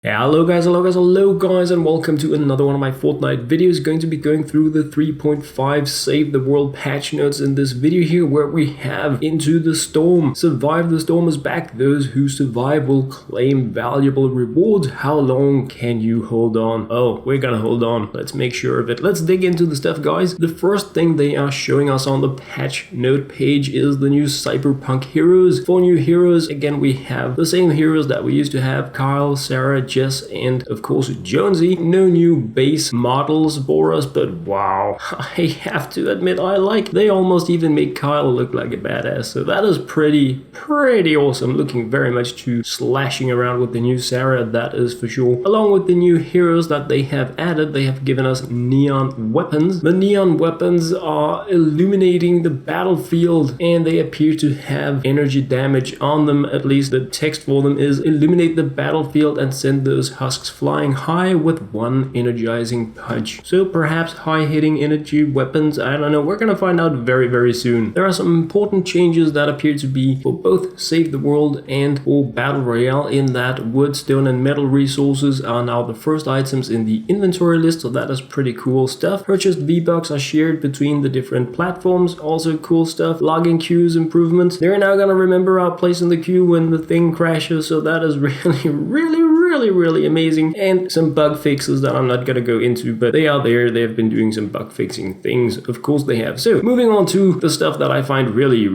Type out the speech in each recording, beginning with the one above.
Hello guys, and welcome to another one of my Fortnite videos. Going to be going through the 3.5 Save the World patch notes in this video here, where we have Into the Storm. Survive the Storm is back. Those who survive will claim valuable rewards. How long can you hold on? Oh, we're gonna hold on. Let's make sure of it. Let's dig into the stuff, guys. The first thing they are showing us on the patch note page is the new Cyberpunk Heroes. For new heroes, again, we have the same heroes that we used to have: Kyle, Sarah, Jess, and of course Jonesy. No new base models for us, but wow, I have to admit they almost even make Kyle look like a badass, so that is pretty awesome. Looking very much to slashing around with the new Sarah, that is for sure. Along with the new heroes that they have added, they have given us neon weapons. The neon weapons are illuminating the battlefield, and they appear to have energy damage on them. At least the text for them is illuminate the battlefield and send those husks flying high with one energizing punch. So perhaps high hitting energy weapons, I don't know, we're gonna find out very soon. There are some important changes that appear to be for both Save the World and for Battle Royale, in that wood, stone and metal resources are now the first items in the inventory list, so that is pretty cool stuff. Purchased V-Bucks are shared between the different platforms, also cool stuff. Logging queues improvements, they're now gonna remember our place in the queue when the thing crashes, so that is really amazing. And some bug fixes that I'm not gonna go into, but they are there. They have been doing some bug fixing things, of course they have. So moving on to the stuff that I find really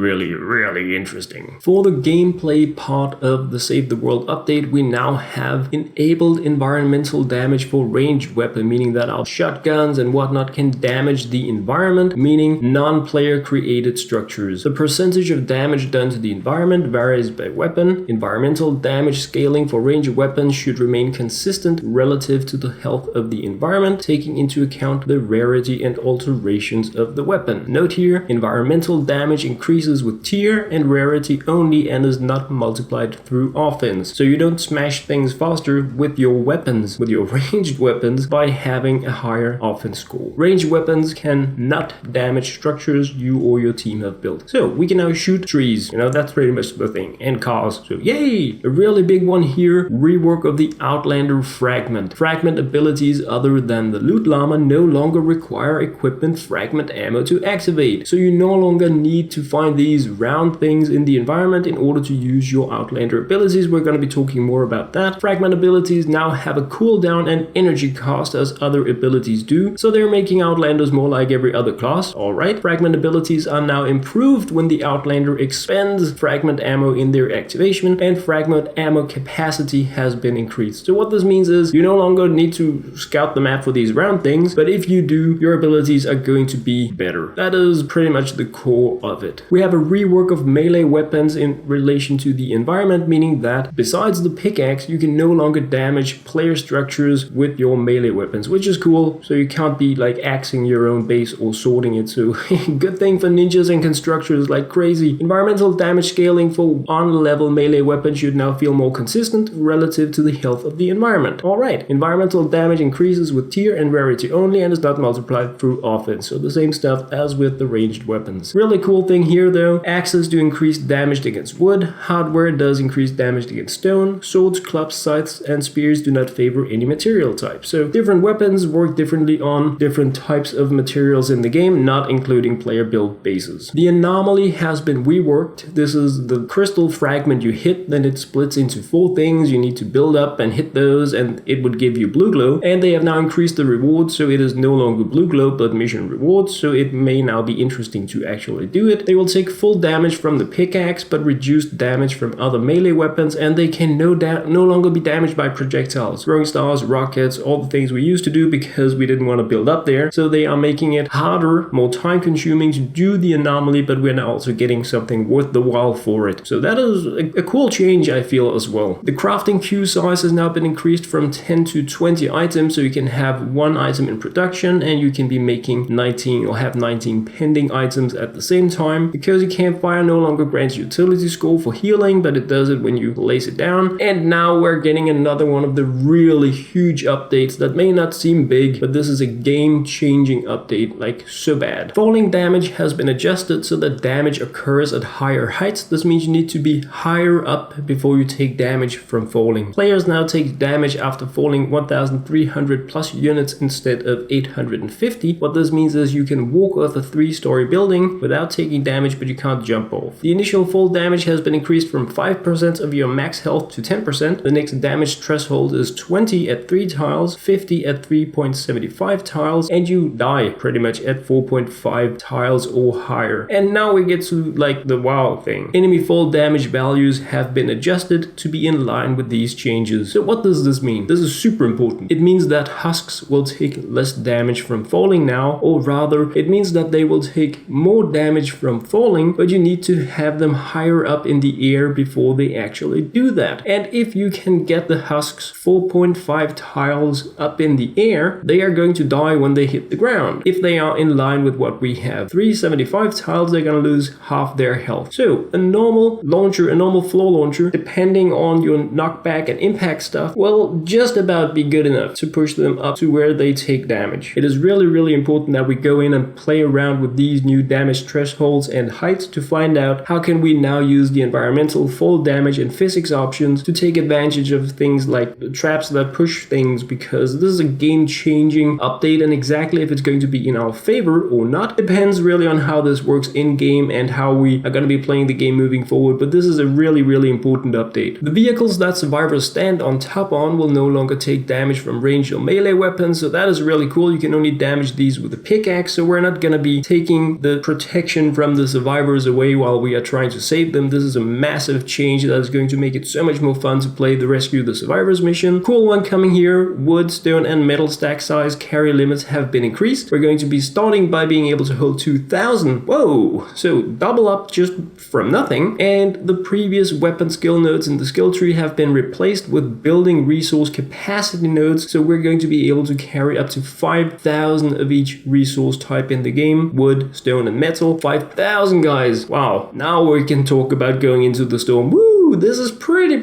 interesting. For the gameplay part of the Save the World update, we now have enabled environmental damage for ranged weapon, meaning that our shotguns and whatnot can damage the environment, meaning non-player created structures. The percentage of damage done to the environment varies by weapon. Environmental damage scaling for ranged weapons should remain consistent relative to the health of the environment, taking into account the rarity and alterations of the weapon. Note here, environmental damage increases with tier and rarity only and is not multiplied through offense. So you don't smash things faster with your weapons, with your ranged weapons, by having a higher offense score. Ranged weapons can not damage structures you or your team have built. So we can now shoot trees, that's pretty much the thing, and cars. So yay! A really big one here, rework of the Outlander fragment. Fragment abilities other than the loot llama no longer require equipment fragment ammo to activate. So you no longer need to find these round things in the environment in order to use your Outlander abilities. We're going to be talking more about that. Fragment abilities now have a cooldown and energy cost as other abilities do, so they're making Outlanders more like every other class. Alright, fragment abilities are now improved when the Outlander expends fragment ammo in their activation, and fragment ammo capacity has been increased. So what this means is you no longer need to scout the map for these round things, but if you do, your abilities are going to be better. That is pretty much the core of it. We have a rework of melee weapons in relation to the environment, meaning that besides the pickaxe, you can no longer damage player structures with your melee weapons, which is cool. So you can't be like axing your own base or sorting it. So good thing for ninjas and constructors like crazy. Environmental damage scaling for on-level melee weapons should now feel more consistent relative to the health of the environment. Alright, environmental damage increases with tier and rarity only and is not multiplied through offense. So the same stuff as with the ranged weapons. Really cool thing here though, axes do increase damage against wood, hardware does increase damage against stone, swords, clubs, scythes, and spears do not favor any material type. So different weapons work differently on different types of materials in the game, not including player build bases. The Anomaly has been reworked. This is the crystal fragment you hit, then it splits into 4 things. You need to build up and hit those and it would give you blue glow, and they have now increased the reward, so it is no longer blue glow but mission rewards, so it may now be interesting to actually do it. They will take full damage from the pickaxe but reduced damage from other melee weapons, and they can no longer be damaged by projectiles, throwing stars, rockets, all the things we used to do because we didn't want to build up there. So they are making it harder, more time consuming to do the Anomaly, but we're now also getting something worth the while for it. So that is a cool change, I feel, as well. The crafting queue size has now been increased from 10 to 20 items, so you can have 1 item in production and you can be making 19 or have 19 pending items at the same time. Because your campfire no longer grants utility score for healing, but it does it when you place it down. And now we're getting another one of the really huge updates that may not seem big, but this is a game-changing update, like so bad. Falling damage has been adjusted so that damage occurs at higher heights. This means you need to be higher up before you take damage from falling. Players players now take damage after falling 1,300 plus units instead of 850. What this means is you can walk off a 3-story building without taking damage, but you can't jump off. The initial fall damage has been increased from 5% of your max health to 10%. The next damage threshold is 20 at 3 tiles, 50 at 3.75 tiles, and you die pretty much at 4.5 tiles or higher. And now we get to like the wow thing. Enemy fall damage values have been adjusted to be in line with these changes. So what does this mean? This is super important. It means that husks will take less damage from falling now, or rather it means that they will take more damage from falling, but you need to have them higher up in the air before they actually do that. And if you can get the husks 4.5 tiles up in the air, they are going to die when they hit the ground. If they are in line with what we have, 375 tiles, they're going to lose half their health. So a normal launcher, a normal floor launcher, depending on your knockback and impact stuff, will just about be good enough to push them up to where they take damage. It is really important that we go in and play around with these new damage thresholds and heights to find out how can we now use the environmental fall damage and physics options to take advantage of things like the traps that push things, because this is a game-changing update, and exactly if it's going to be in our favor or not depends really on how this works in-game and how we are going to be playing the game moving forward. But this is a really important update. The vehicles that survivors stand on top on will no longer take damage from ranged or melee weapons, so that is really cool. You can only damage these with a pickaxe, so we're not going to be taking the protection from the survivors away while we are trying to save them. This is a massive change that is going to make it so much more fun to play the Rescue the Survivors mission. Cool one coming here: wood, stone and metal stack size carry limits have been increased. We're going to be starting by being able to hold 2,000. Whoa! So double up just from nothing. And the previous weapon skill nodes in the skill tree have been replaced with building resource capacity nodes, so we're going to be able to carry up to 5,000 of each resource type in the game: wood, stone and metal. 5,000, guys! Wow, now we can talk about going into the storm. Woo! This is pretty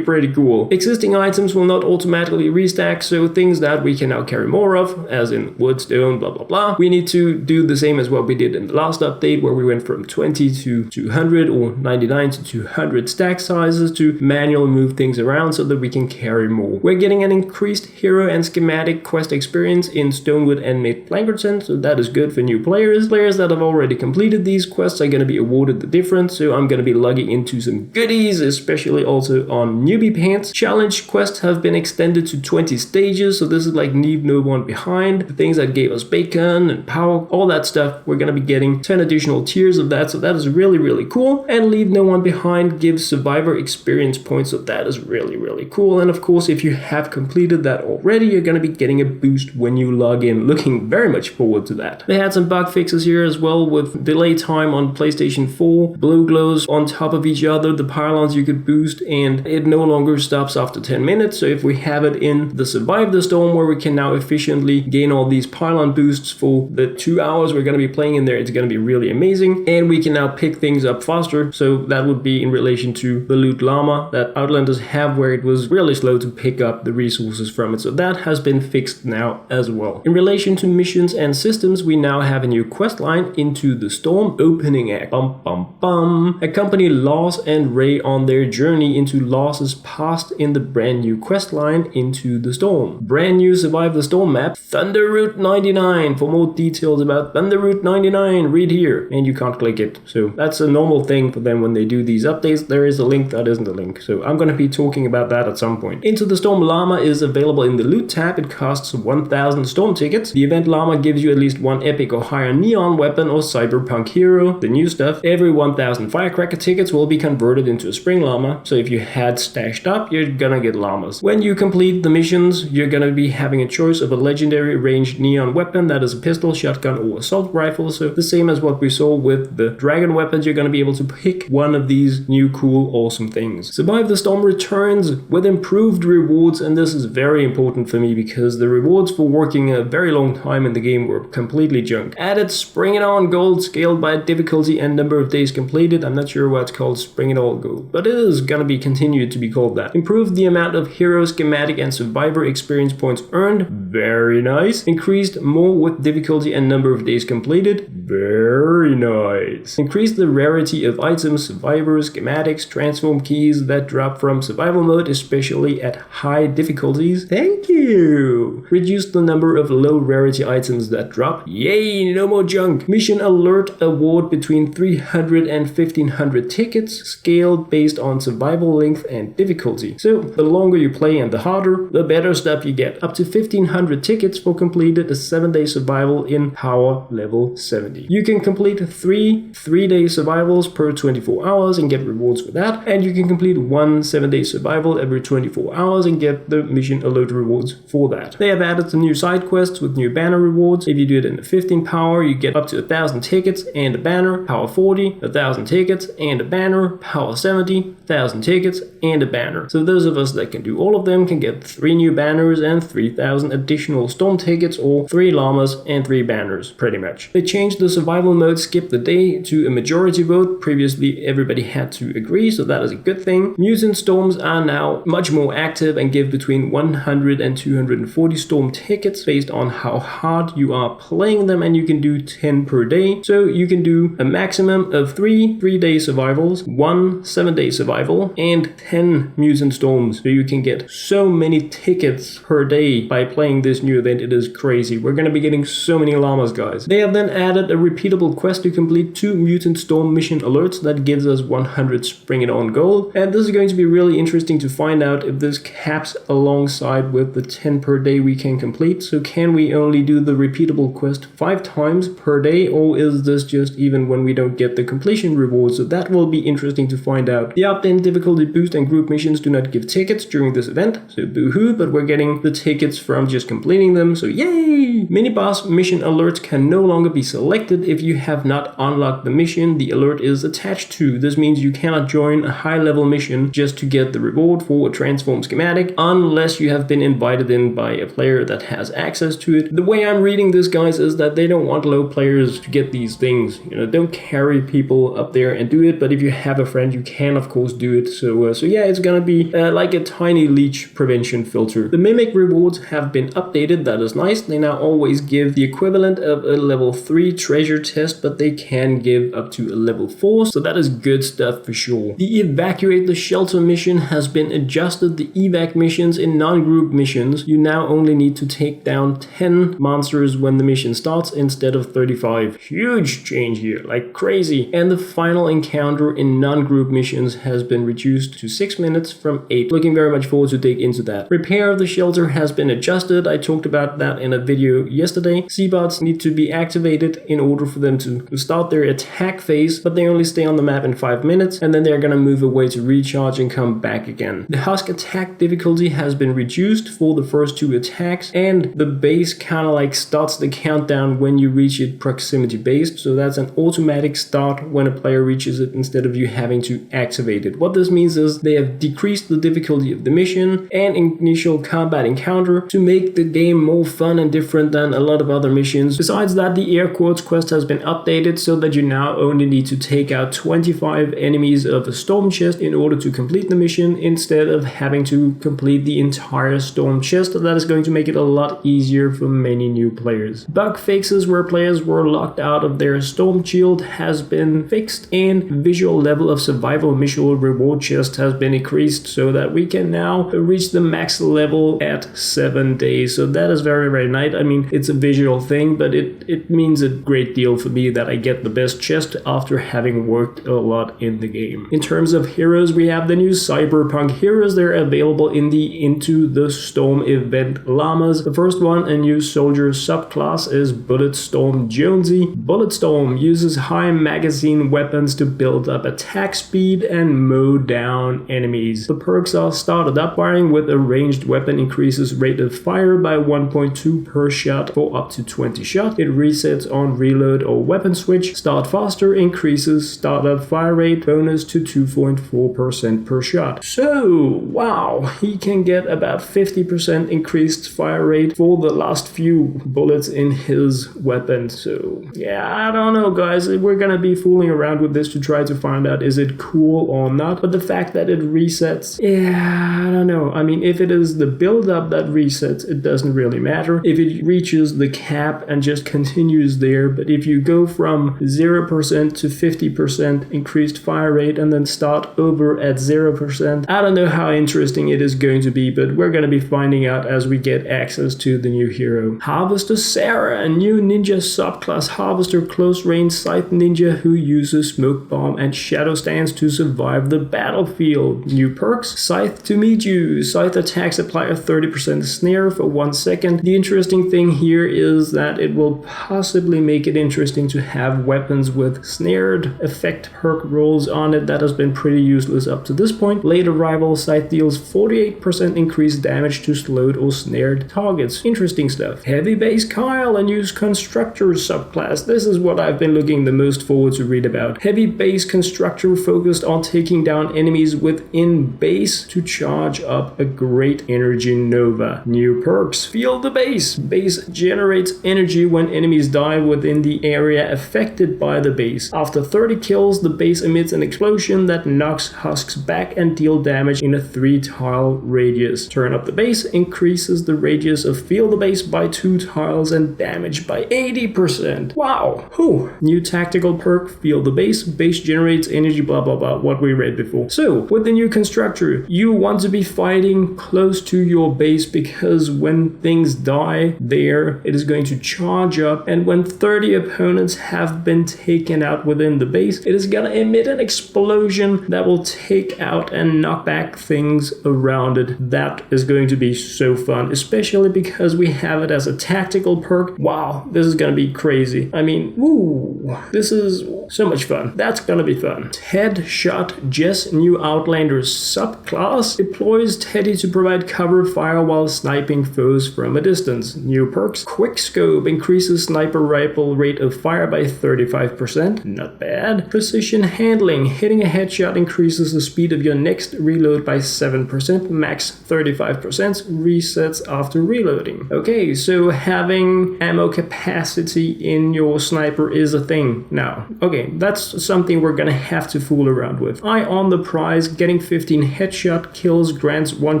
cool. Existing items will not automatically restack, so things that we can now carry more of, as in wood, stone, blah blah, we need to do the same as what we did in the last update, where we went from 20 to 200 or 99 to 200 stack sizes to manually move things around so that we can carry more. We're getting an increased hero and schematic quest experience in Stonewood and Mid-Plankerton, so that is good for new players. Players that have already completed these quests are going to be awarded the difference, so I'm going to be logging into some goodies, especially also on newbie pants. Challenge quests have been extended to 20 stages, so this is like leave no one behind. The things that gave us bacon and power, all that stuff, we're going to be getting 10 additional tiers of that, so that is really cool. And leave no one behind gives survivor experience points, so that is really cool. And of course, if you have completed that already, you're going to be getting a boost when you log in. Looking very much forward to that. They had some bug fixes here as well, with delay time on PlayStation 4, blue glows on top of each other, the pylons you could boost, and it no longer stops after 10 minutes. So if we have it in the Survive the Storm, where we can now efficiently gain all these pylon boosts for the 2 hours we're going to be playing in there, it's going to be really amazing. And we can now pick things up faster, so that would be in relation to the loot llama that Outlanders have, where it was really slow to pick up the resources from it, so that has been fixed now as well. In relation to missions and systems, we now have a new quest line: Into the Storm opening act. Accompany Loss and Ray on their journey into Loss's past in the brand new quest line Into the Storm. Brand new Survive the Storm map, Thunder Route 99. For more details about Thunder Route 99, read here. And you can't click it, so that's a normal thing for them when they do these updates. There is a link that isn't a link, so I'm going to be talking about that at some point. Into the Storm Llama is available in the loot tab. It costs 1,000 storm tickets. The event Llama gives you at least one epic or higher neon weapon or cyberpunk hero, the new stuff. Every 1,000 firecracker tickets will be converted into a spring llama, so if you had stashed up, you're gonna get llamas. When you complete the missions, you're gonna be having a choice of a legendary ranged neon weapon, that is a pistol, shotgun or assault rifle, so the same as what we saw with the dragon weapons, you're gonna be able to pick one of these new cool awesome things. Survive the Storm returns with improved rewards, and this is very important for me because the rewards for working a very long time in the game were completely junk. Added Spring It On Gold, scaled by difficulty and number of days completed. I'm not sure why it's called Spring It All Gold, but it is gonna be continued to be called that. Improved the amount of hero, schematic, and survivor experience points earned. Very nice. Increased more with difficulty and number of days completed. Very nice. Increased the rarity of items, survivors, schematics, transform keys that drop from survival mode, especially at high difficulties. Thank you. Reduced the number of low rarity items that drop. Yay, no more junk. Mission alert award between 300 and 1500 tickets, scaled based on survival length and difficulty. So the longer you play and the harder, the better stuff you get. Up to 1500 tickets for completed a 7-day survival in power level 70. You can complete 3-day survivals per 24 hours and get rewards for that, and you can complete 1 7-day survival every 24 hours and get the mission alert rewards for that. They have added some new side quests with new banner rewards. If you do it in 15 power, you get up to 1000 tickets and a banner. Power 40, 1000 tickets and a banner. Power 70, 1000 tickets and a banner. So those of us that can do all of them can get 3 new banners and 3000 additional storm tickets, or 3 llamas and 3 banners, pretty much. They changed the survival mode skip the day to a majority vote. Previously everybody had to agree, so that is a good thing. Mutant storms are now much more active and give between 100 and 240 storm tickets based on how hard you are playing them, and you can do 10 per day. So you can do a maximum of 3 3-day survivals, 1 7-day survival, and 10 mutant storms. So you can get so many tickets per day by playing this new event. It is crazy. We're gonna be getting so many llamas, guys. They have then added a repeatable quest to complete 2 mutant storm mission alerts that gives us 100 Spring It On gold, and this is going to be really interesting to find out if this caps alongside with the 10 per day we can complete. So can we only do the repeatable quest 5 times per day, or is this just even when we don't get the completion reward? So that will be interesting to find out. The opt-in difficulty boost and group missions do not give tickets during this event, so boo-hoo, but we're getting the tickets from just completing them, so yay! Mini-boss mission alerts can no longer be selected if you have not unlocked the mission the alert is attached to. This means you cannot join a high-level mission just to get the reward for a transform schematic unless you have been invited in by a player that has access to it. The way I'm reading this, guys, is that they don't want low players to get these things. You know, don't carry people up there and do it, but if you have a friend, you can of course do it. So yeah, it's gonna be like a tiny leech prevention filter. The mimic rewards have been updated. That is nice. They now always give the equivalent of a level 3 treasure test, but they can give up to a level 4, so that is good stuff for sure. The evacuate the shelter mission has been adjusted. The evac missions in non-group missions, you now only need to take down 10 monsters when the mission starts instead of 35. Huge change here, like crazy. And the final encounter in non-group missions has been reduced to 6 minutes from 8. Looking very much forward to dig into that. Repair of the shelter has been adjusted. I talked about that in a video yesterday. C-bots need to be activated in order for them to start their attack phase, but they only stay on the map in 5 minutes, and then they're gonna move away to recharge and come back again. The husk attack difficulty has been reduced for the first 2 attacks, and the base kind of like starts the countdown when you reach it proximity based, so that's an automatic start when a player reaches it instead of you having to activate it. What this means is they have decreased the difficulty of the mission and initial combat encounter to make the game more fun and different than a lot of other missions. Besides that, the air quotes quest has been updated so that you now only need to take out 25 enemies of a storm chest in order to complete the mission instead of having to complete the entire storm chest. That is going to make it a lot easier for many new players. Bug fixes where players were locked out of their storm shield has been fixed, and visual level of survival mission reward chest has been increased so that we can now reach the max level at 7 days. So that is very, very nice. I mean, it's a visual thing, but it means a great deal for me that I get the best chest after having worked a lot in the game. In terms of heroes, we have the new Cyberpunk Heroes. They're available in the Into the Storm event llamas. The first one, a new soldier subclass, is Bulletstorm Jonesy. Bulletstorm uses high magazine weapons to build up attack speed and mow down enemies. The perks are started up firing with a ranged weapon, increases rate of fire by 1.2 per shot for up to 20 shots. It resets on reload or weapon switch. Start faster increases startup fire rate bonus to 2.4% per shot. So wow, he can get about 50% increased fire rate for the last few bullets in his weapon. So yeah, I don't know, guys. We're gonna be fooling around with this to try to find out is it cool or I'm not. But the fact that it resets, yeah, I don't know. I mean, if it is the build-up that resets, it doesn't really matter. If it reaches the cap and just continues there, but if you go from 0% to 50% increased fire rate and then start over at 0%, I don't know how interesting it is going to be, but we're going to be finding out as we get access to the new hero. Harvester Sarah, a new ninja subclass harvester close range scythe ninja who uses smoke bomb and shadow stance to survive the battlefield. New perks: Scythe to meet you. Scythe attacks apply a 30% snare for 1 second. The interesting thing here is that it will possibly make it interesting to have weapons with snared effect perk rolls on it. That has been pretty useless up to this point. Late arrival: Scythe deals 48% increased damage to slowed or snared targets. Interesting stuff. Heavy base Kyle, a new constructor subclass. This is what I've been looking the most forward to read about. Heavy base constructor focused on taking down enemies within base to charge up a great energy nova. New perks: Feel the base. Base generates energy when enemies die within the area affected by the base. After 30 kills, the base emits an explosion that knocks husks back and deal damage in a 3-tile radius. Turn up the base increases the radius of Feel the base by 2 tiles and damage by 80%. Wow. Whew. New tactical perk: Feel the base. Base generates energy, blah blah blah, what we read before. So with the new constructor, you want to be fighting close to your base because when things die there, it is going to charge up, and when 30 opponents have been taken out within the base, it is gonna emit an explosion that will take out and knock back things around it. That is going to be so fun, especially because we have it as a tactical perk. Wow, this is gonna be crazy. I mean, woo, this is so much fun. That's gonna be fun. T.E.D.D shot Jess, new Outlanders subclass, deploys Teddy to provide cover fire while sniping foes from a distance. New perks: Quick scope increases sniper rifle rate of fire by 35%. Not bad. Precision handling: hitting a headshot increases the speed of your next reload by 7%, max 35%, resets after reloading. Okay, so having ammo capacity in your sniper is a thing now. Okay, that's something we're gonna have to fool around with. Eye on the prize: getting 15 headshot kills grants 1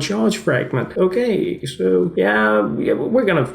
charge fragment. Okay, so yeah, we're gonna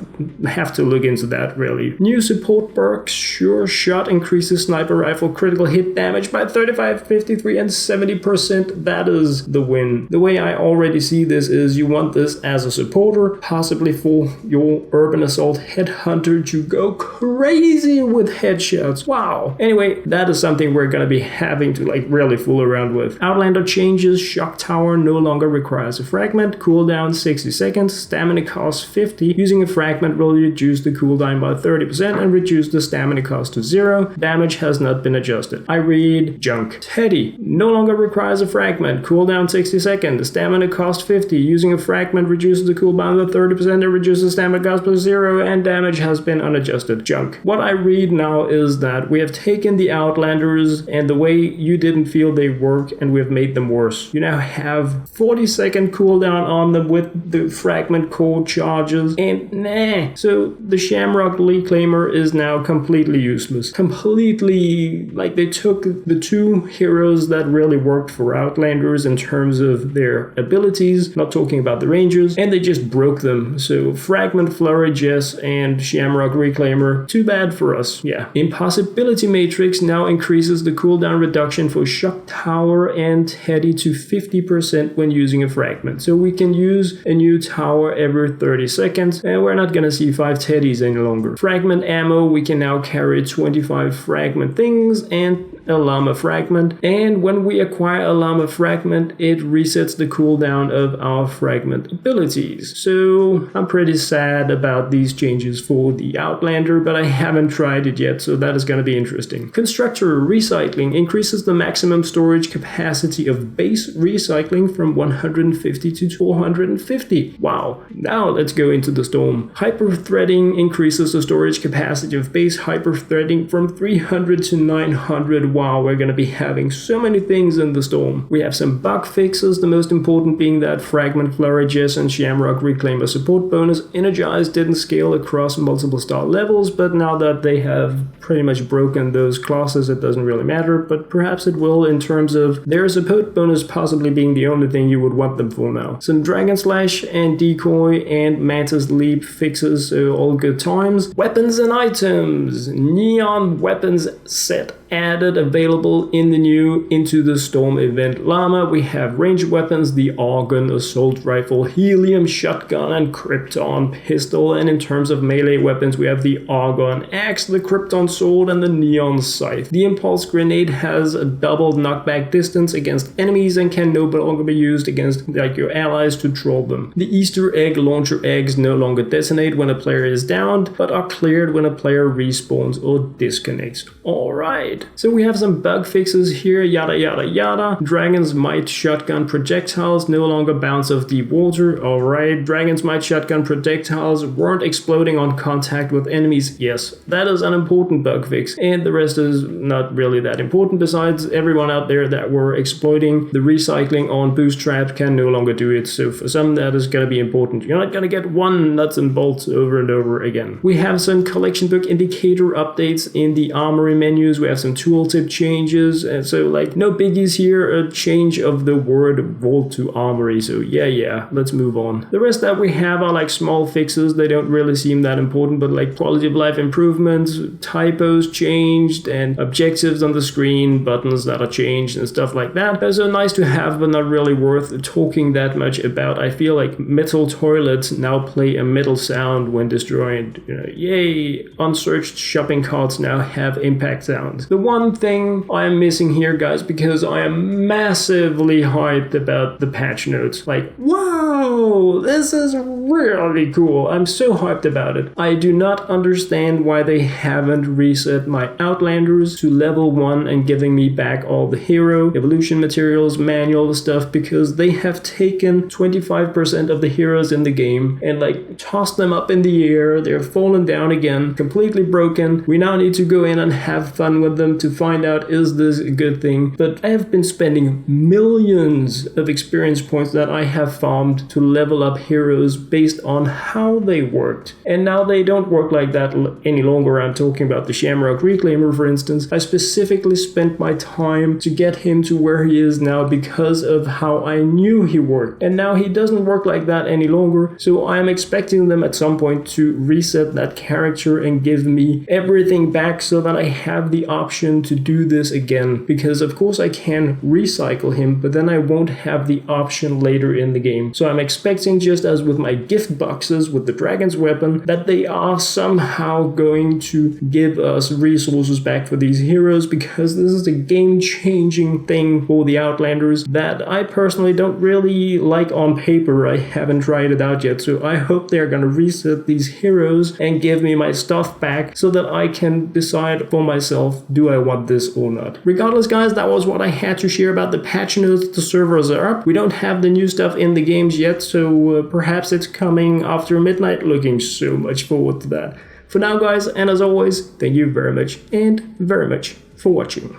have to look into that really. New support perks: Sure shot increases sniper rifle critical hit damage by 35, 53, and 70%. That is the win. The way I already see this is you want this as a supporter, possibly for your urban assault headhunter to go crazy with headshots. Wow. Anyway, that is something we're gonna be having to like really fool around with. Outlander Changes: Shock Tower no longer requires a fragment. Cooldown 60 seconds. Stamina cost 50. Using a fragment will reduce the cooldown by 30% and reduce the stamina cost to 0. Damage has not been adjusted. I read junk. T.E.D.D no longer requires a fragment. Cooldown 60 seconds. Stamina cost 50. Using a fragment reduces the cooldown by 30% and reduces stamina cost by 0, and damage has been unadjusted. Junk. What I read now is that we have taken the Outlanders and the way you didn't feel they work and we have made them worse. You now have 40-second cooldown on them with the fragment core charges, and nah. So the Shamrock Reclaimer is now completely useless. Completely, like they took the 2 heroes that really worked for Outlanders in terms of their abilities, not talking about the Rangers, and they just broke them. So Fragment Flurry Jess and Shamrock Reclaimer, too bad for us. Yeah. Impossibility Matrix now increases the cooldown reduction for Shock Tower and T.E.D.D to 50% when using a fragment. So we can use a new tower every 30 seconds, and we're not gonna see 5 T.E.D.s any longer. Fragment ammo: we can now carry 25 fragment things and a Llama fragment, and when we acquire a Llama fragment, it resets the cooldown of our fragment abilities. So I'm pretty sad about these changes for the Outlander, but I haven't tried it yet, so that is going to be interesting. Constructor Recycling increases the maximum storage capacity of base recycling from 150 to 450. Wow. Now let's go into the storm. Hyper-threading increases the storage capacity of base hyper-threading from 300 to 900. Wow, we're going to be having so many things in the storm. We have some bug fixes, the most important being that Fragment Flurry Jess and Shamrock Reclaimer support bonus. Energize didn't scale across multiple star levels, but now that they have pretty much broken those classes, it doesn't really matter, but perhaps it will in terms of of their support bonus possibly being the only thing you would want them for now. Some Dragon Slash and Decoy and Mantis Leap fixes, so all good times. Weapons and items. Neon weapons set added, available in the new Into the Storm event Llama. We have ranged weapons, the Argon assault rifle, helium shotgun, and krypton pistol. And in terms of melee weapons, we have the Argon axe, the krypton sword, and the neon scythe. The impulse grenade has a double knockback distance against enemies and can no longer be used against like your allies to troll them. The Easter egg launcher eggs no longer detonate when a player is downed, but are cleared when a player respawns or disconnects. Alright, so we have some bug fixes here, yada yada yada. Dragon's Might shotgun projectiles no longer bounce off deep water. Alright, Dragon's Might shotgun projectiles weren't exploding on contact with enemies. Yes, that is an important bug fix, and the rest is not really that important. Besides, everyone out there that were exploiting the recycling on Bootstrap can no longer do it, so for some that is going to be important. You're not going to get one nuts and bolts over and over again. We have some collection book indicator updates in the armory menus. We have some tooltip changes, and so like no biggies here. A change of the word vault to armory, so yeah, let's move on. The rest that we have are like small fixes. They don't really seem that important, but like quality of life improvements, typos changed, and objectives on the screen, buttons that are changed and stuff like that. Those are nice to have, but not really worth talking that much about. I feel like metal toilets now play a metal sound when destroyed. Yay! Unsearched shopping carts now have impact sounds. The one thing I'm missing here, guys, because I am massively hyped about the patch notes. Like, whoa! This is really cool. I'm so hyped about it. I do not understand why they haven't reset my Outlanders to level 1 and giving me back all the hero, evolution materials, manual stuff, because they have taken 25% of the heroes in the game and like tossed them up in the air. They're fallen down again, completely broken. We now need to go in and have fun with them to find out, is this a good thing? But I have been spending millions of experience points that I have farmed to level up heroes based on how they worked. And now they don't work like that any longer. I'm talking about the Shamrock Reclaimer, for instance. I specifically spent my time to get him to where he is now because of how I knew he worked. And now he doesn't work like that any longer. So I'm expecting them at some point to reset that character and give me everything back so that I have the option to do this again. Because of course I can recycle him, but then I won't have the option later in the game. So I'm expecting, just as with my gift boxes with the dragon's weapon, that they are somehow going to give us resources back for these heroes, because this is a game-changing thing for the Outlanders that I personally don't really like on paper. I haven't tried it out yet, so I hope they're gonna reset these heroes and give me my stuff back so that I can decide for myself, do I want this or not. Regardless, guys, that was what I had to share about the patch notes. The servers are up. We don't have the new stuff in the games yet, so perhaps it's coming after midnight. Looking so much forward to that. For now, guys, and as always, thank you very much for watching.